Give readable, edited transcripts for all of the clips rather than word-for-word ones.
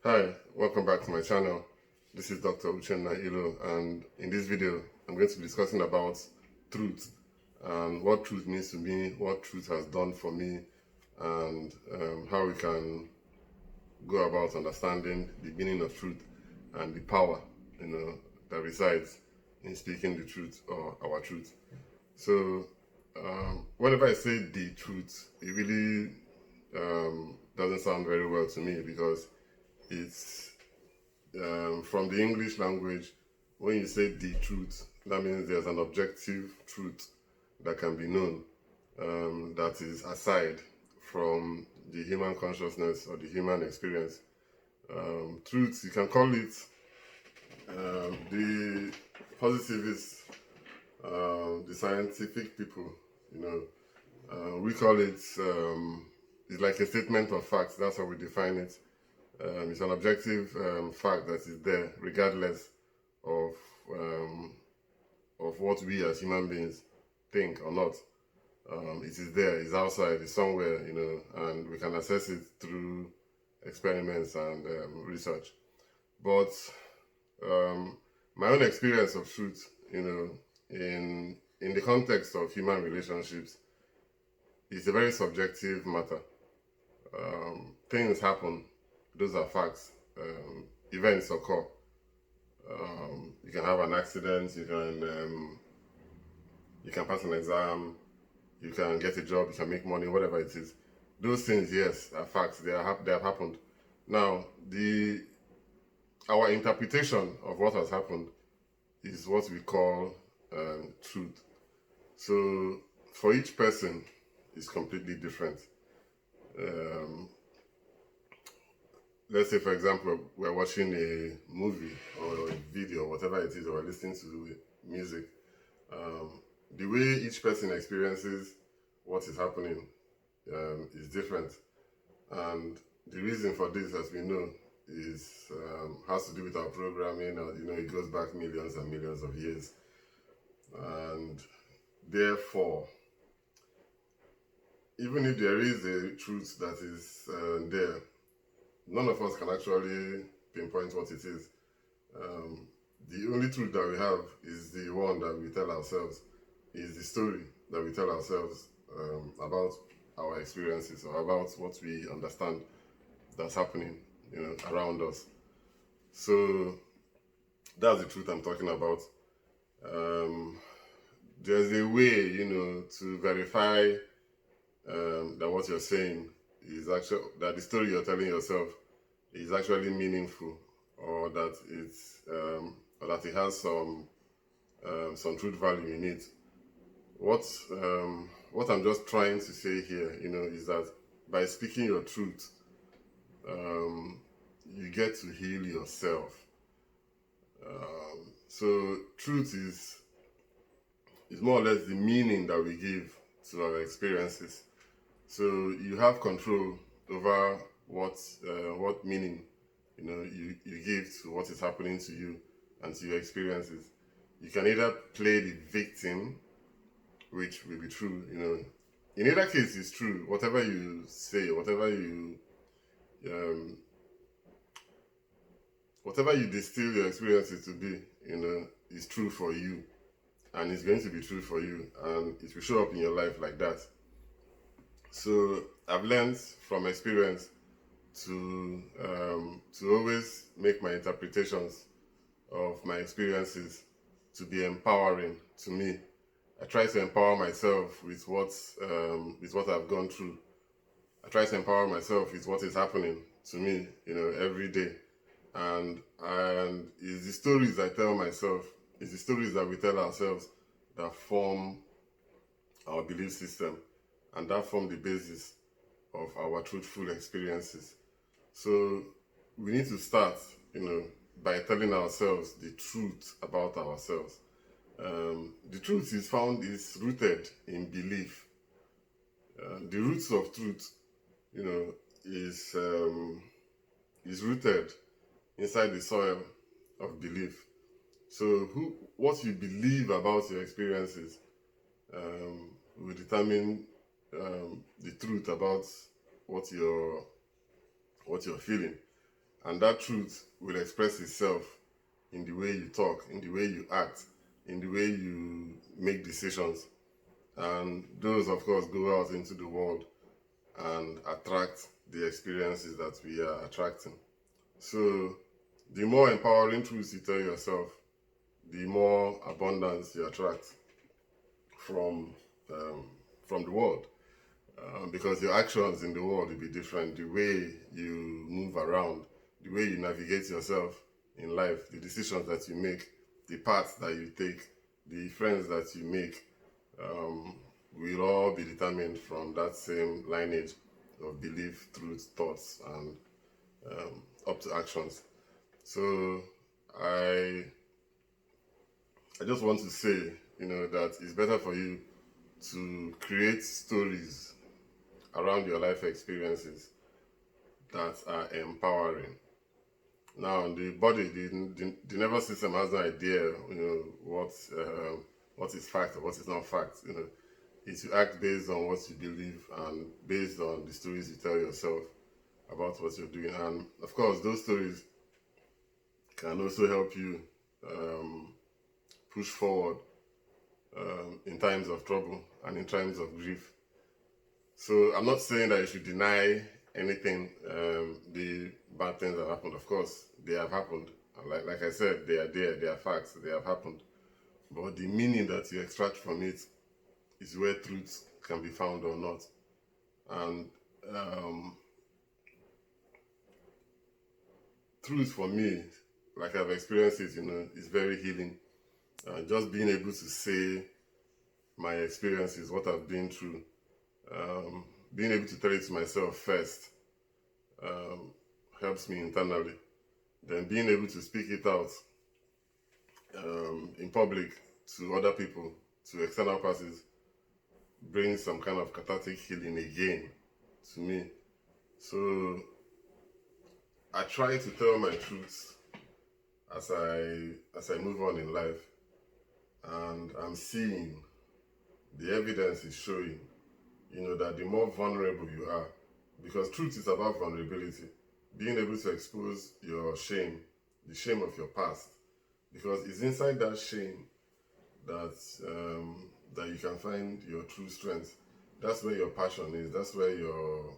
Hi, welcome back to my channel. This is Dr. Uchenna, and in this video, I'm going to be discussing about truth and what truth means to me, what truth has done for me, and how we can go about understanding the meaning of truth and the power, that resides in speaking the truth or our truth. So, whenever I say the truth, it really doesn't sound very well to me because it's from the English language. When you say the truth, that means there's an objective truth that can be known, that is aside from the human consciousness or the human experience. Truth, you can call it the positivists, the scientific people, we call it, it's like a statement of facts. That's how we define it. It's an objective fact that is there regardless of um, of what we as human beings think or not. It is there, it's outside, it's somewhere, and we can assess it through experiments and research. But um, my own experience of truth, in the context of human relationships, is a very subjective matter. Things happen, those are facts. Events occur. You can have an accident, you can pass an exam, you can get a job, you can make money, whatever it is. Those things, yes, are facts. They have happened. Now, the our interpretation of what has happened is what we call truth. So, for each person, it's completely different. Um, let's say, for example, we're watching a movie or a video, whatever it is, or we're listening to music. The way each person experiences what is happening is different, and the reason for this, as we know, is has to do with our programming. It goes back millions and millions of years, and therefore, even if there is a truth that is there, none of us can actually pinpoint what it is. Um, the only truth that we have is the one that we tell ourselves, is the story that we tell ourselves about our experiences or about what we understand that's happening, around us. So that's the truth I'm talking about. Um, there's a way, to verify that what you're saying is actually that the story you're telling yourself is actually meaningful, or that it has some truth value in it. What I'm just trying to say here, is that by speaking your truth, you get to heal yourself. So truth is more or less the meaning that we give to our experiences. So you have control over what meaning you give to what is happening to you and to your experiences. You can either play the victim, which will be true. In either case, it's true. Whatever you say, um, whatever you distill your experiences to be, is true for you, and it's going to be true for you, and it will show up in your life like that. So I've learned from experience to always make my interpretations of my experiences to be empowering to me. I try to empower myself with what I've gone through. I try to empower myself with what is happening to me, every day. And it's the stories I tell myself, it's the stories that we tell ourselves that form our belief system, and that form the basis of our truthful experiences. So we need to start, by telling ourselves the truth about ourselves. The truth is rooted in belief. The roots of truth, you know, is rooted inside the soil of belief. So what you believe about your experiences will determine the truth about what you're feeling. And that truth will express itself in the way you talk, in the way you act, in the way you make decisions. And those, of course, go out into the world and attract the experiences that we are attracting. So, the more empowering truths you tell yourself, the more abundance you attract from from the world. Because your actions in the world will be different. The way you move around, the way you navigate yourself in life, the decisions that you make, the paths that you take, the friends that you make, will all be determined from that same lineage of belief, truth, thoughts, and up to actions. So I just want to say, that it's better for you to create stories around your life experiences that are empowering. Now, the body, the nervous system has no idea, what is fact or what is not fact. It will act based on what you believe and based on the stories you tell yourself about what you're doing. And of course, those stories can also help you push forward in times of trouble and in times of grief. So I'm not saying that you should deny anything, the bad things that happened. Of course, they have happened. Like I said, they are there, they are facts, they have happened. But the meaning that you extract from it is where truth can be found or not. And truth for me, like I've experienced it, is very healing. Just being able to say my experiences, what I've been through, being able to tell it to myself first, helps me internally. Then being able to speak it out in public to other people, to external parties, brings some kind of cathartic healing again to me. So I try to tell my truths as I move on in life, and I'm seeing the evidence is showing, that the more vulnerable you are, because truth is about vulnerability, being able to expose your shame, the shame of your past, because it's inside that shame that that you can find your true strength. That's where your passion is. That's where your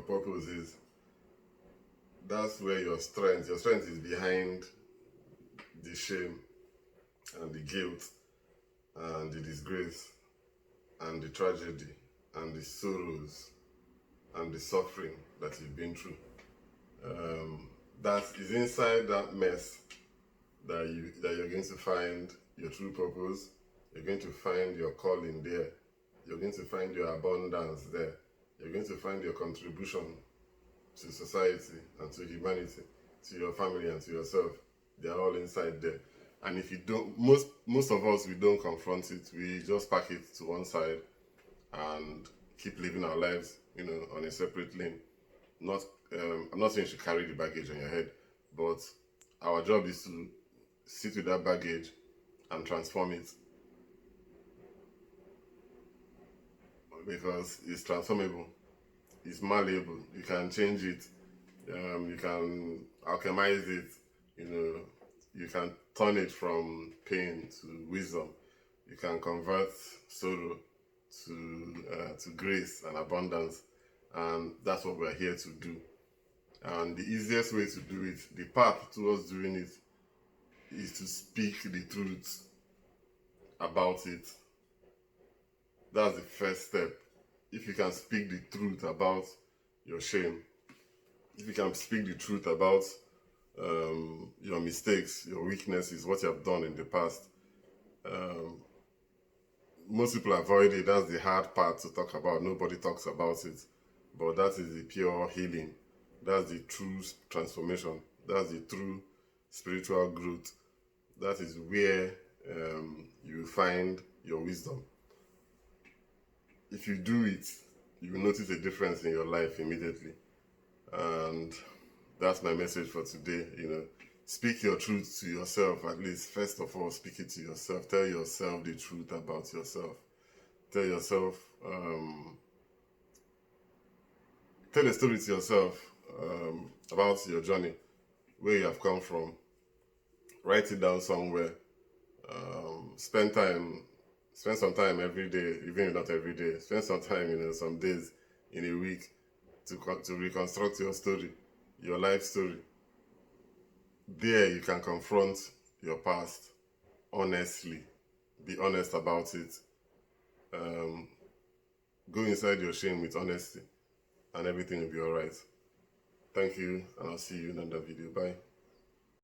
purpose is. That's where your strength is behind the shame and the guilt and the disgrace and the tragedy and the sorrows and the suffering that you've been through. That is inside that mess that you're going to find your true purpose. You're going to find your calling there. You're going to find your abundance there. You're going to find your contribution to society and to humanity, to your family and to yourself. They're all inside there. And if you don't, most of us, we don't confront it. We just pack it to one side and keep living our lives, on a separate lane. I'm not saying you should carry the baggage on your head, but our job is to sit with that baggage and transform it, because it's transformable, it's malleable. You can change it, you can alchemize it, you can turn it from pain to wisdom. You can convert sorrow to grace and abundance, and that's what we're here to do. And the easiest way to do it, the path towards doing it, is to speak the truth about it. That's the first step. If you can speak the truth about your shame, if you can speak the truth about your mistakes, your weaknesses, what you have done in the past, most people avoid it. That's the hard part to talk about. Nobody talks about it. But that is the pure healing. That's the true transformation. That's the true spiritual growth. That is where you find your wisdom. If you do it, you will notice a difference in your life immediately. And that's my message for today. Speak your truth to yourself, at least. First of all, speak it to yourself. Tell yourself the truth about yourself. Tell yourself, tell a story to yourself about your journey, where you have come from. Write it down somewhere. Spend time, spend some time every day, even if not every day. Spend some time, some days in a week to reconstruct your story, your life story. There you can confront your past honestly. Be honest about it. Go inside your shame with honesty, and everything will be alright. Thank you, and I'll see you in another video. Bye.